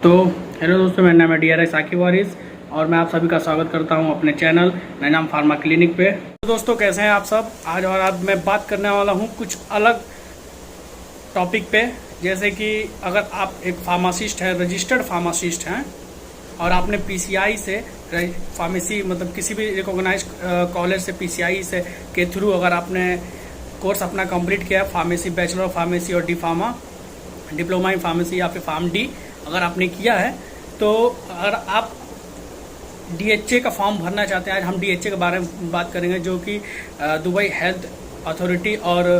तो हेलो दोस्तों, मेरा नाम है DRI साकिब वारिस और मैं आप सभी का स्वागत करता हूं अपने चैनल नैनाम फार्मा क्लिनिक पे। तो दोस्तों, कैसे हैं आप सब? आज मैं बात करने वाला हूं कुछ अलग टॉपिक पे। जैसे कि अगर आप एक फार्मासिस्ट हैं, रजिस्टर्ड फार्मासिस्ट हैं और आपने PCI से फार्मेसी मतलब किसी भी रिकॉग्नाइज कॉलेज से PCI से के थ्रू अगर आपने कोर्स अपना कंप्लीट किया है, फार्मेसी, बैचलर ऑफ फार्मेसी और D pharma, diploma in pharmacy या फिर फार्म डी अगर आपने किया है, तो अगर आप DHA का फॉर्म भरना चाहते हैं, आज हम DHA के बारे में बात करेंगे, जो कि दुबई हेल्थ अथॉरिटी और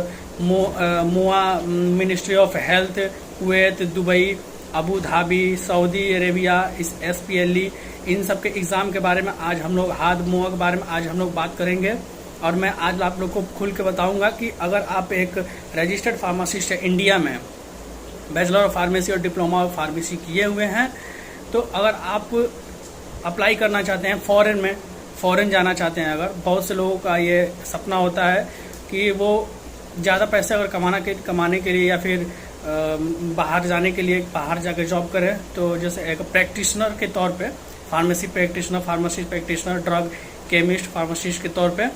मोआ ministry of health, Kuwait, Dubai, Abu Dhabi, Saudi Arabia, इस SPLE, इन सब के एग्ज़ाम के बारे में आज हम लोग, हाद मोआ के बारे में आज हम लोग बात करेंगे। और मैं आज आप लोग को खुल के बताऊंगा कि अगर आप एक रजिस्टर्ड फार्मासिस्ट है, इंडिया में बैचलर ऑफ फार्मेसी और डिप्लोमा ऑफ फार्मेसी किए हुए हैं, तो अगर आप अप्लाई करना चाहते हैं फॉरेन में, फॉरेन जाना चाहते हैं, अगर बहुत से लोगों का ये सपना होता है कि वो ज़्यादा पैसे अगर कमाने के लिए या फिर बाहर जाने के लिए बाहर जाकर जॉब करें, तो जैसे एक प्रैक्टिशनर के तौर पे, pharmacy practitioner, pharmacist practitioner, drug chemist, pharmacist के तौर पे,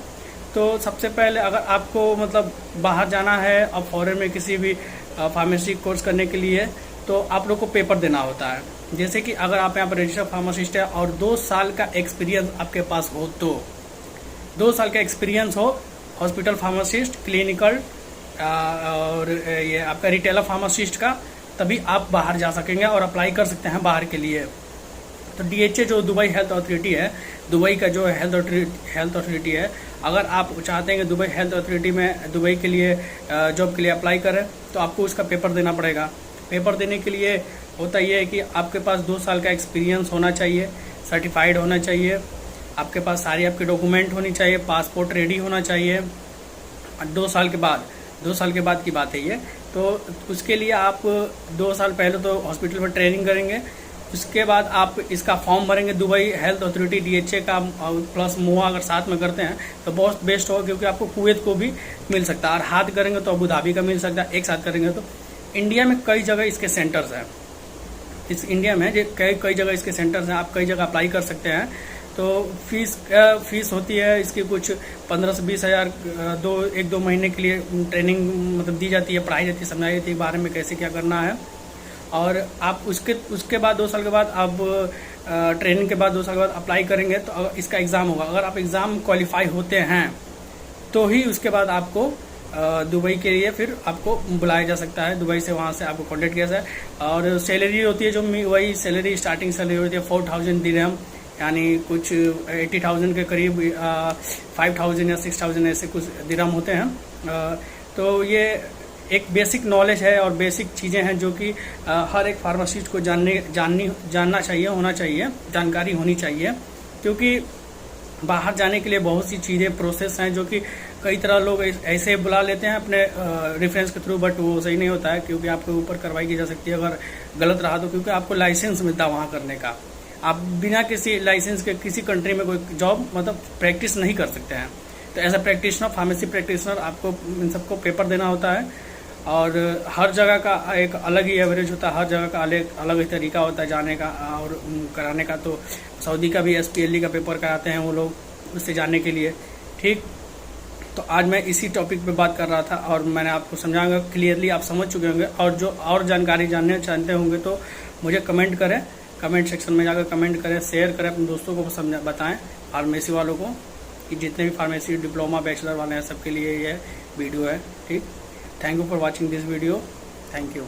तो सबसे पहले अगर आपको मतलब बाहर जाना है और फॉरेन में किसी भी फार्मेसी कोर्स करने के लिए, तो आप लोग को पेपर देना होता है। जैसे कि अगर आप यहाँ पर रजिस्टर्ड फार्मासिस्ट है और 2 साल का एक्सपीरियंस आपके पास हो, तो 2 साल का एक्सपीरियंस हो हॉस्पिटल फार्मासिस्ट, क्लिनिकल और ये आपका रिटेलर फार्मासिस्ट का, तभी आप बाहर जा सकेंगे और अप्लाई कर सकते हैं बाहर के लिए। तो DHA जो दुबई हेल्थ अथॉरिटी है, दुबई का जो हेल्थ अथॉरिटी है, अगर आप चाहते हैं कि दुबई हेल्थ अथॉरिटी में दुबई के लिए जॉब के लिए अप्लाई करें, तो आपको उसका पेपर देना पड़ेगा। पेपर देने के लिए होता ये है कि आपके पास 2 साल का एक्सपीरियंस होना चाहिए, सर्टिफाइड होना चाहिए, आपके पास सारी आपके डॉक्यूमेंट होनी चाहिए, पासपोर्ट रेडी होना चाहिए। 2 साल के बाद की बात है ये। तो उसके लिए आप 2 साल पहले तो हॉस्पिटल में ट्रेनिंग करेंगे, उसके बाद आप इसका फॉर्म भरेंगे दुबई हेल्थ अथॉरिटी DHA का प्लस मोआ अगर साथ में करते हैं तो बहुत बेस्ट होगा, क्योंकि आपको कुवैत को भी मिल सकता है, और हाथ करेंगे तो अबू धाबी का मिल सकता है, एक साथ करेंगे तो। इंडिया में कई जगह इसके सेंटर्स हैं, इस इंडिया में कई जगह इसके सेंटर्स हैं, आप कई जगह अप्लाई कर सकते हैं। तो फीस होती है इसकी कुछ 15 से 20 हज़ार, 1-2 महीने के लिए ट्रेनिंग मतलब दी जाती है, पढ़ाई जाती है, समझाई जाती है बारे में कैसे क्या करना है। और आप उसके बाद 2 साल के बाद आप ट्रेनिंग के बाद 2 साल के बाद अप्लाई करेंगे, तो इसका एग्ज़ाम होगा। अगर आप एग्ज़ाम क्वालिफाई होते हैं तो ही उसके बाद आपको दुबई के लिए फिर आपको बुलाया जा सकता है, दुबई से वहाँ से आपको कॉन्टेक्ट किया जाए। और सैलरी होती है जो वही सैलरी, स्टार्टिंग सैलरी होती है 4,000 दिरहम, यानी कुछ 80,000 के करीब, 5,000 या 6,000 ऐसे कुछ दिरहम होते हैं। तो ये एक बेसिक नॉलेज है और बेसिक चीज़ें हैं जो कि हर एक फार्मासिस्ट को जानना चाहिए, होना चाहिए, जानकारी होनी चाहिए, क्योंकि बाहर जाने के लिए बहुत सी चीज़ें, प्रोसेस हैं जो कि कई तरह लोग ऐसे बुला लेते हैं अपने रेफरेंस के थ्रू, बट वो सही नहीं होता है, क्योंकि आपके ऊपर कार्रवाई की जा सकती है अगर गलत रहा तो, क्योंकि आपको लाइसेंस मिलता है वहाँ करने का। आप बिना किसी लाइसेंस के किसी कंट्री में कोई जॉब मतलब प्रैक्टिस नहीं कर सकते हैं। तो as a practitioner, pharmacy practitioner, आपको इन सबको पेपर देना होता है, और हर जगह का एक अलग ही एवरेज होता है, हर जगह का अलग ही तरीका होता है जाने का और कराने का। तो सऊदी का भी SPLE का पेपर कराते हैं वो लोग, उससे जाने के लिए। ठीक, तो आज मैं इसी टॉपिक पे बात कर रहा था और मैंने आपको समझाऊंगा, क्लियरली आप समझ चुके होंगे। और जो और जानकारी जानने चाहते होंगे तो मुझे कमेंट करें, कमेंट सेक्शन में जाकर कमेंट करें, शेयर करें, अपने दोस्तों को बताएं, फार्मेसी वालों को, कि जितने भी फार्मेसी डिप्लोमा बैचलर वाले हैं सबके लिए ये वीडियो है। ठीक, thank you for watching this video, thank you.